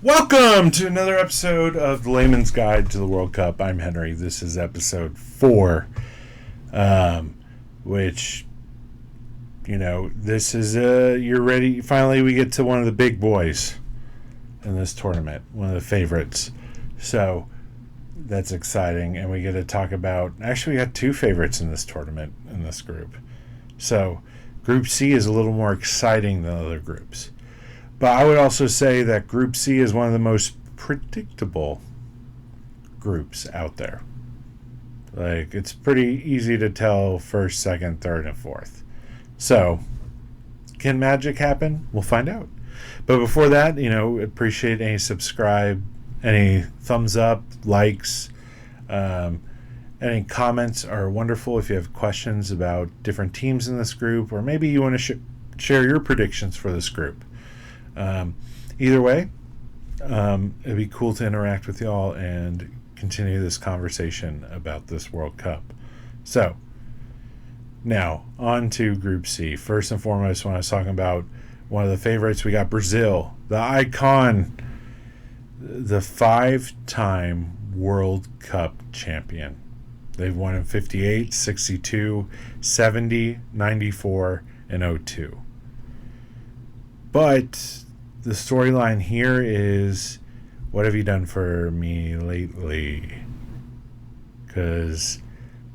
Welcome to another episode of the Layman's Guide to the World Cup. I'm Henry. This is episode 4, which, this is, you're ready. Finally, we get to one of the big boys in this tournament, one of the favorites. So that's exciting. And we get to talk about, actually, we got 2 favorites in this tournament, in this group. So Group C is a little more exciting than other groups. But I would also say that Group C is one of the most predictable groups out there. Like, it's pretty easy to tell first, second, third, and fourth. So, can magic happen? We'll find out. But before that, appreciate any subscribe, any thumbs up, likes, any comments are wonderful. If you have questions about different teams in this group, or maybe you want to share your predictions for this group. Either way, it'd be cool to interact with y'all and continue this conversation about this World Cup. So, now, on to Group C. First and foremost, when I was talking about one of the favorites, we got Brazil, the icon, the 5-time World Cup champion. They've won in 58, 62, 70, 94, and 02. But the storyline here is, what have you done for me lately? Because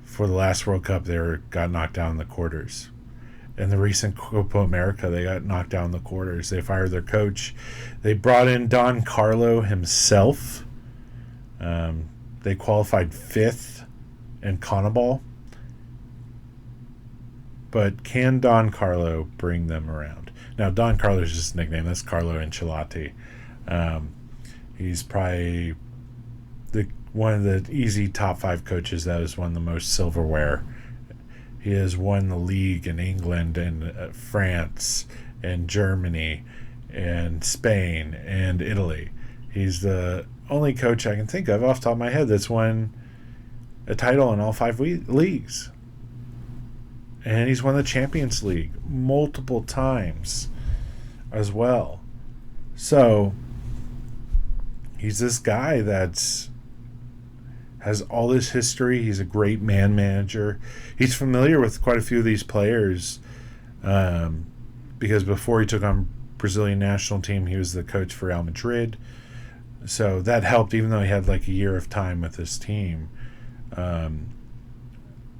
for the last World Cup, they got knocked down in the quarters. In the recent Copa America, they got knocked down in the quarters. They fired their coach. They brought in Don Carlo himself. They qualified 5th in CONMEBOL. But can Don Carlo bring them around? Now, Don Carlo is just a nickname. That's Carlo Ancelotti. He's probably one of the easy top 5 coaches that has won the most silverware. He has won the league in England and France and Germany and Spain and Italy. He's the only coach I can think of off the top of my head that's won a title in all 5 leagues. And he's won the Champions League multiple times as well. So, he's this guy that's has all this history. He's a great man manager. He's familiar with quite a few of these players because before he took on Brazilian national team, he was the coach for Real Madrid. So that helped, even though he had like a year of time with his team.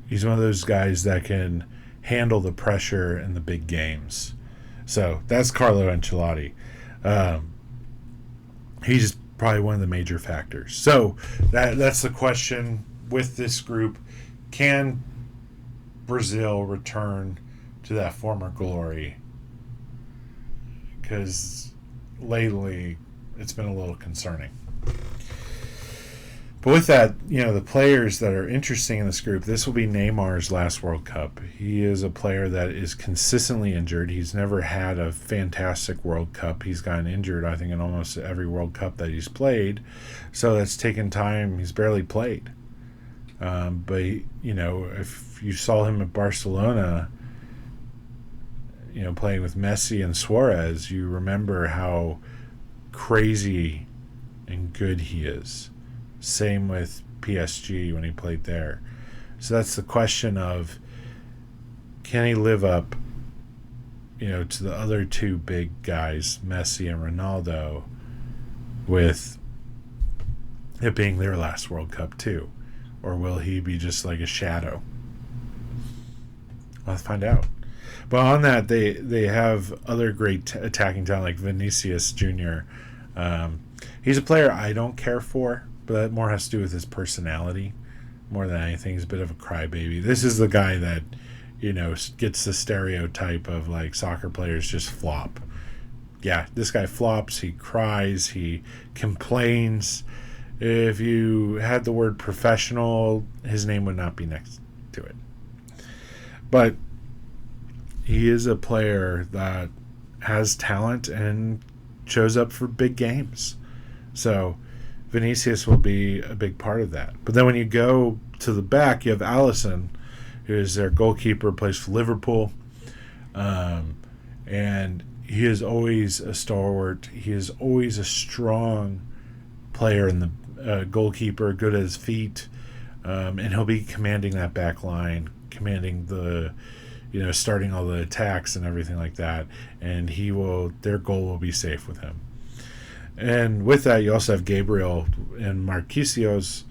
He's one of those guys that can handle the pressure in the big games. So that's Carlo Ancelotti. He's probably one of the major factors. So that's the question with this group. Can Brazil return to that former glory? Because lately it's been a little concerning. But with that, the players that are interesting in this group, this will be Neymar's last World Cup. He is a player that is consistently injured. He's never had a fantastic World Cup. He's gotten injured, I think, in almost every World Cup that he's played. So that's taken time. He's barely played. But, if you saw him at Barcelona, playing with Messi and Suarez, you remember how crazy and good he is. Same with PSG when he played there. So that's the question of, can he live up, to the other 2 big guys, Messi and Ronaldo, with it being their last World Cup too? Or will he be just like a shadow? Let's find out. But on that, they have other great attacking talent like Vinicius Jr. He's a player I don't care for, but that more has to do with his personality more than anything. He's a bit of a crybaby. This is the guy that, gets the stereotype of like soccer players just flop. Yeah, this guy flops. He cries. He complains. If you had the word professional, his name would not be next to it. But he is a player that has talent and shows up for big games. So Vinicius will be a big part of that. But then when you go to the back, you have Alisson, who is their goalkeeper, plays for Liverpool. And he is always a stalwart. He is always a strong player in the goalkeeper, good at his feet, and he'll be commanding that back line, commanding the, starting all the attacks and everything like that. And their goal will be safe with him. And with that, you also have Gabriel and Marquinhos.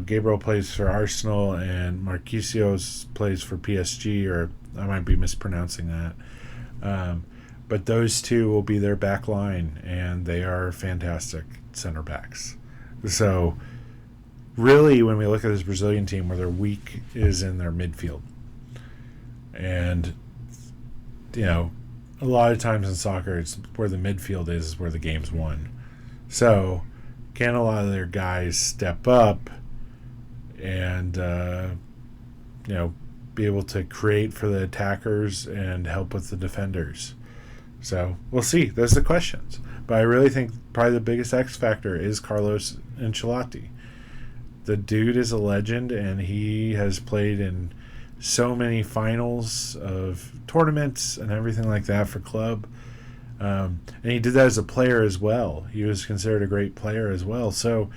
Gabriel plays for Arsenal, and Marquinhos plays for PSG, or I might be mispronouncing that. But those two will be their back line, and they are fantastic center backs. So, really, when we look at this Brazilian team, where they're weak is in their midfield. And, a lot of times in soccer, it's where the midfield is where the game's won. So, can a lot of their guys step up and, be able to create for the attackers and help with the defenders? So, we'll see. Those are the questions. But I really think probably the biggest X factor is Carlos Ancelotti. The dude is a legend, and he has played in so many finals of tournaments and everything like that for club. And he did that as a player as well. He was considered a great player as well. So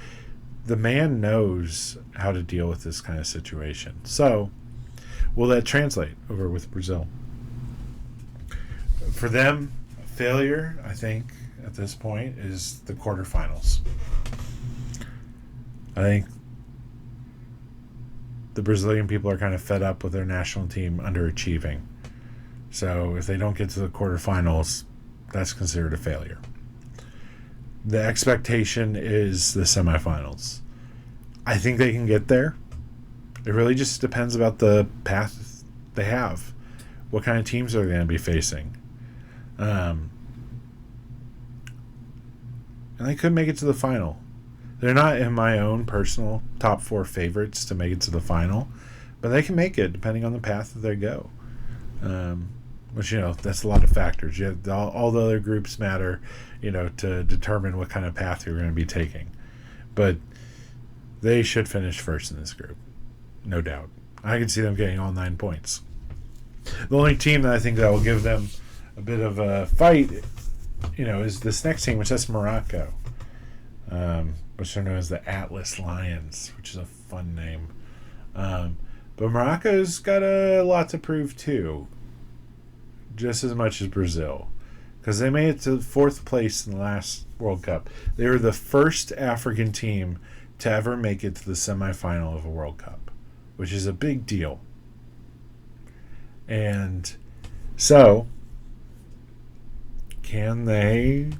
the man knows how to deal with this kind of situation. So will that translate over with Brazil? For them, failure, I think, at this point, is the quarterfinals. I think the Brazilian people are kind of fed up with their national team underachieving. So if they don't get to the quarterfinals, that's considered a failure. The expectation is the semifinals. I think they can get there. It really just depends about the path they have. What kind of teams are they going to be facing? And they could make it to the final. They're not in my own personal top 4 favorites to make it to the final, but they can make it depending on the path that they go. Which, that's a lot of factors. You have all the other groups matter, to determine what kind of path you're going to be taking. But they should finish first in this group, no doubt. I can see them getting all 9 points. The only team that I think that will give them a bit of a fight, is this next team, which is Morocco. Which are known as the Atlas Lions, which is a fun name. But Morocco's got a lot to prove too, just as much as Brazil, because they made it to 4th place in the last World Cup. They were the first African team to ever make it to the semifinal of a World Cup, which is a big deal. And so, can they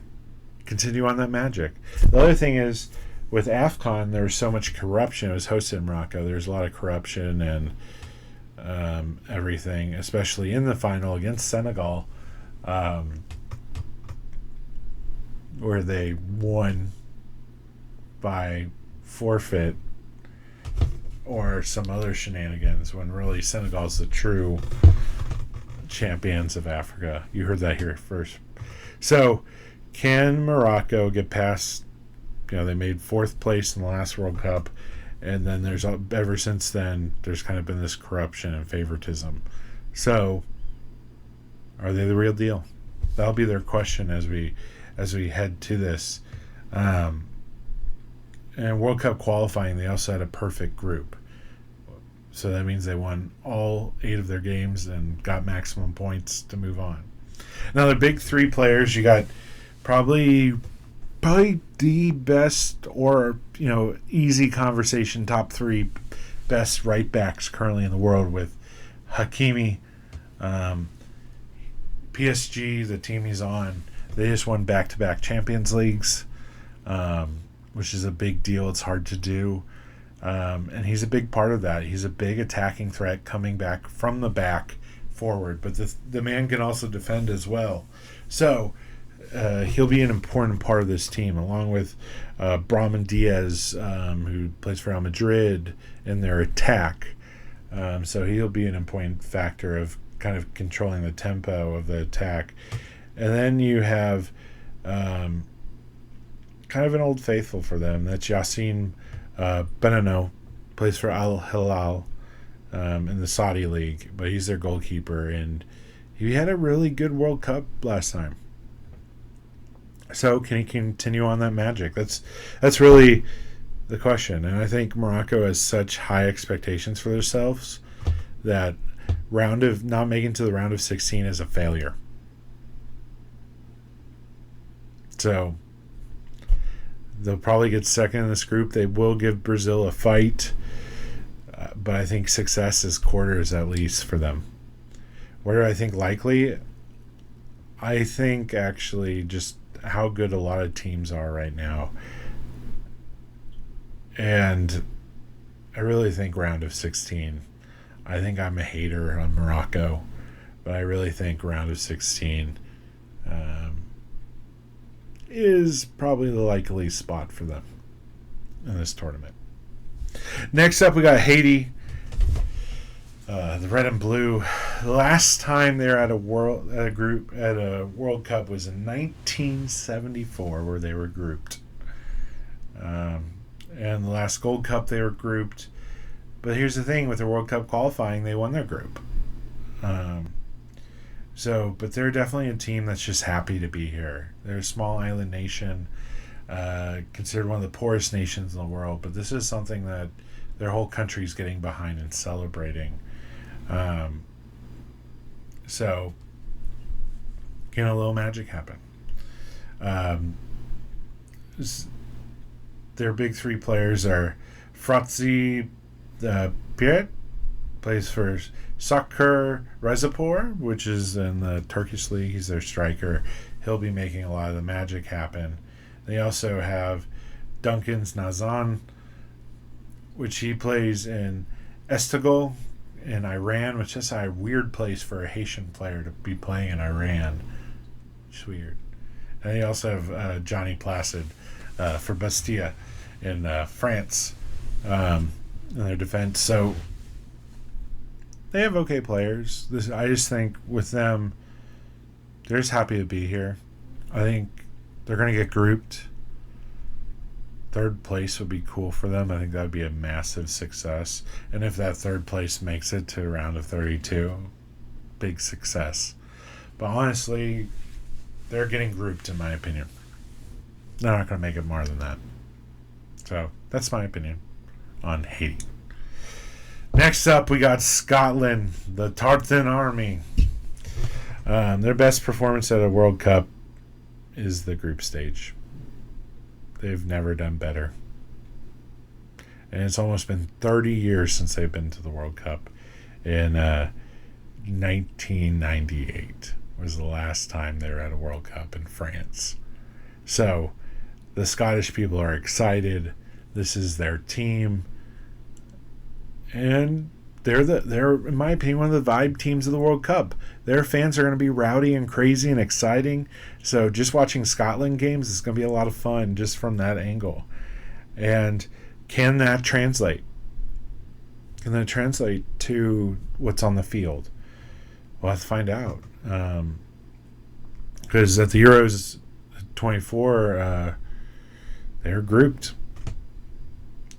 continue on that magic? The other thing is, with AFCON, there was so much corruption. It was hosted in Morocco. There's a lot of corruption and everything, especially in the final against Senegal, where they won by forfeit or some other shenanigans, when really Senegal's the true champions of Africa. You heard that here first. So, can Morocco get past? They made 4th place in the last World Cup, and then ever since then, there's kind of been this corruption and favoritism. So, are they the real deal? That'll be their question as we head to this. And World Cup qualifying, they also had a perfect group. So that means they won all 8 of their games and got maximum points to move on. Now, the big 3 players, you got probably the best, or easy conversation, top 3 best right backs currently in the world, with Hakimi. PSG, the team he's on, they just won back-to-back Champions Leagues, which is a big deal. It's hard to do, and he's a big part of that. He's a big attacking threat coming back from the back forward, but the man can also defend as well. So he'll be an important part of this team, along with Brahim Diaz, who plays for Real Madrid, in their attack. So he'll be an important factor of kind of controlling the tempo of the attack. And then you have kind of an old faithful for them. That's Yassine Benano, plays for Al Hilal in the Saudi League, but he's their goalkeeper, and he had a really good World Cup last time. So can he continue on that magic? That's really the question. And I think Morocco has such high expectations for themselves that not making to the round of 16 is a failure. So they'll probably get second in this group. They will give Brazil a fight, but I think success is quarters at least for them. Where do I think likely? I think actually just how good a lot of teams are right now. And I really think round of 16. I think I'm a hater on Morocco, but I really think round of 16 is probably the likely spot for them in this tournament. Next up, we got Haiti. The red and blue. The last time they were at a World Cup was in 1974, where they were grouped. And the last Gold Cup they were grouped. But here's the thing: with the World Cup qualifying, they won their group. But they're definitely a team that's just happy to be here. They're a small island nation, considered one of the poorest nations in the world. But this is something that their whole country's getting behind and celebrating. Can a little magic happen? Their big three players are Fratzi Piret, plays for Sakır Rezapor, which is in the Turkish league. He's their striker. He'll be making a lot of the magic happen. They also have Duncan Nazan, which he plays in Esteghlal in Iran, which is a weird place for a Haitian player to be playing in Iran. It's weird. And they also have Johnny Placid for Bastia in France in their defense. So they have okay players. I just think with them, they're just happy to be here. I think they're going to get grouped. Third place would be cool for them. I think that would be a massive success. And if that third place makes it to a round of 32, big success. But honestly, they're getting grouped, in my opinion. They're not going to make it more than that. So that's my opinion on Haiti. Next up, we got Scotland, the Tartan Army. Their best performance at a World Cup is the group stage. They've never done better. And it's almost been 30 years since they've been to the World Cup. In 1998 was the last time they were at a World Cup in France. So the Scottish people are excited. This is their team. And they're in my opinion, one of the vibe teams of the World Cup. Their fans are going to be rowdy and crazy and exciting. So just watching Scotland games is going to be a lot of fun just from that angle. And can that translate? Can that translate to what's on the field? We'll have to find out. Because at the Euros 24, they're grouped.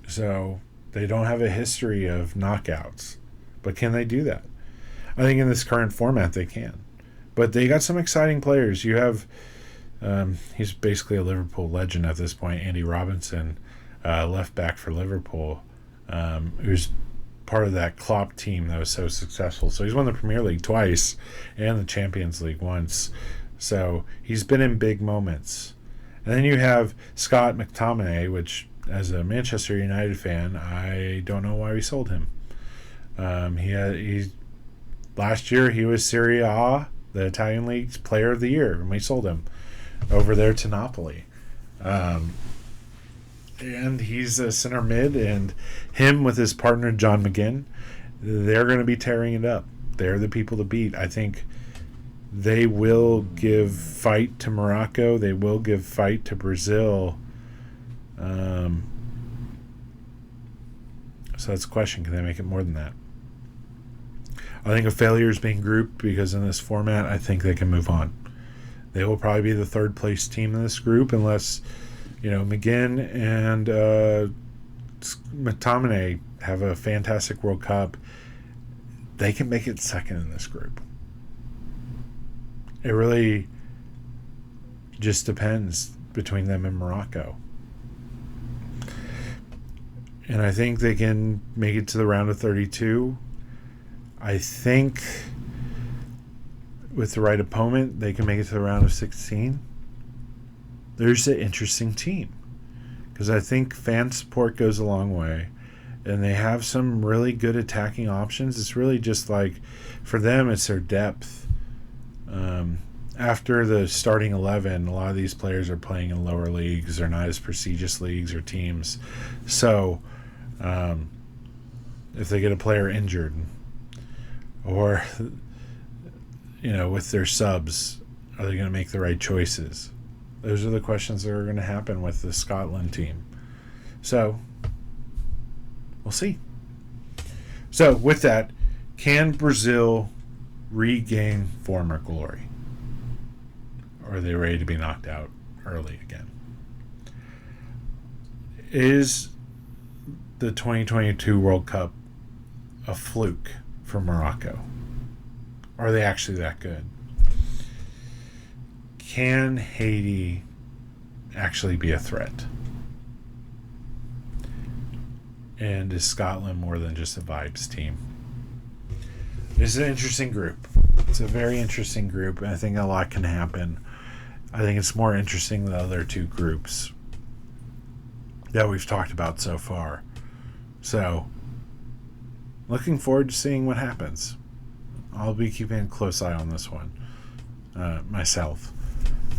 So they don't have a history of knockouts. But can they do that? I think in this current format they can. But they got some exciting players. You have, he's basically a Liverpool legend at this point, Andy Robinson, left back for Liverpool, who's part of that Klopp team that was so successful. So he's won the Premier League twice and the Champions League once. So he's been in big moments. And then you have Scott McTominay, which, as a Manchester United fan, I don't know why we sold him. Last year he was Serie A, the Italian League's Player of the Year, and we sold him over there to Napoli. And he's a center mid, and him with his partner John McGinn, they're going to be tearing it up. They're the people to beat. I think they will give fight to Morocco. They will give fight to Brazil. So that's a question. Can they make it more than that? I think a failure is being grouped because in this format, I think they can move on. They will probably be the third place team in this group unless, McGinn and McTominay have a fantastic World Cup. They can make it second in this group. it really just depends between them and Morocco. And I think they can make it to the round of 32. I think with the right opponent, they can make it to the round of 16. There's an interesting team because I think fan support goes a long way, and they have some really good attacking options. It's really just like, for them, it's their depth. After the starting 11, a lot of these players are playing in lower leagues. They're not as prestigious leagues or teams. So if they get a player injured or, with their subs, are they going to make the right choices? Those are the questions that are going to happen with the Scotland team. So we'll see. So with that, can Brazil regain former glory? Or are they ready to be knocked out early again? Is the 2022 World Cup a fluke for Morocco? Are they actually that good? Can Haiti actually be a threat? And is Scotland more than just a vibes team? This is an interesting group. It's a very interesting group, and I think a lot can happen. I think it's more interesting than the other two groups that we've talked about so far. So, looking forward to seeing what happens. I'll be keeping a close eye on this one myself,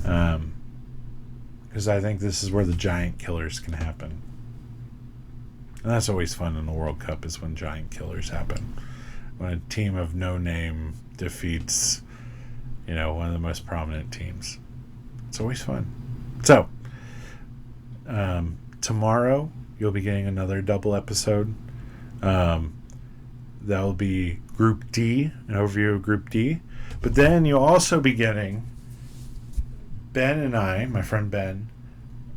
because I think this is where the giant killers can happen. And that's always fun in the World Cup, is when giant killers happen. When a team of no name defeats, one of the most prominent teams. It's always fun. So, tomorrow you'll be getting another double episode. That'll be Group D, an overview of Group D. But then you'll also be getting Ben and I, my friend Ben,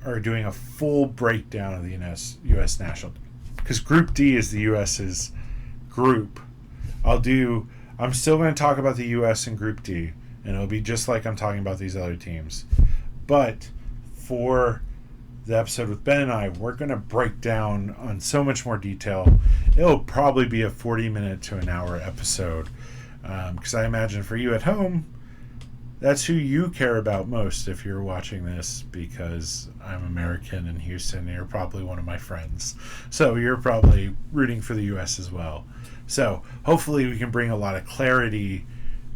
are doing a full breakdown of the U.S. national team. Because Group D is the U.S.'s group. I'm still going to talk about the U.S. in Group D, and it'll be just like I'm talking about these other teams. But for the episode with Ben and I, we're going to break down on so much more detail. It'll probably be a 40-minute to an hour episode, because I imagine for you at home, that's who you care about most if you're watching this, because I'm American in Houston and you're probably one of my friends. So you're probably rooting for the U.S. as well. So hopefully we can bring a lot of clarity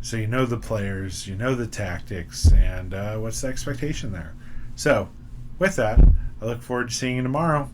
so you know the players, you know the tactics, and what's the expectation there. So with that, I look forward to seeing you tomorrow.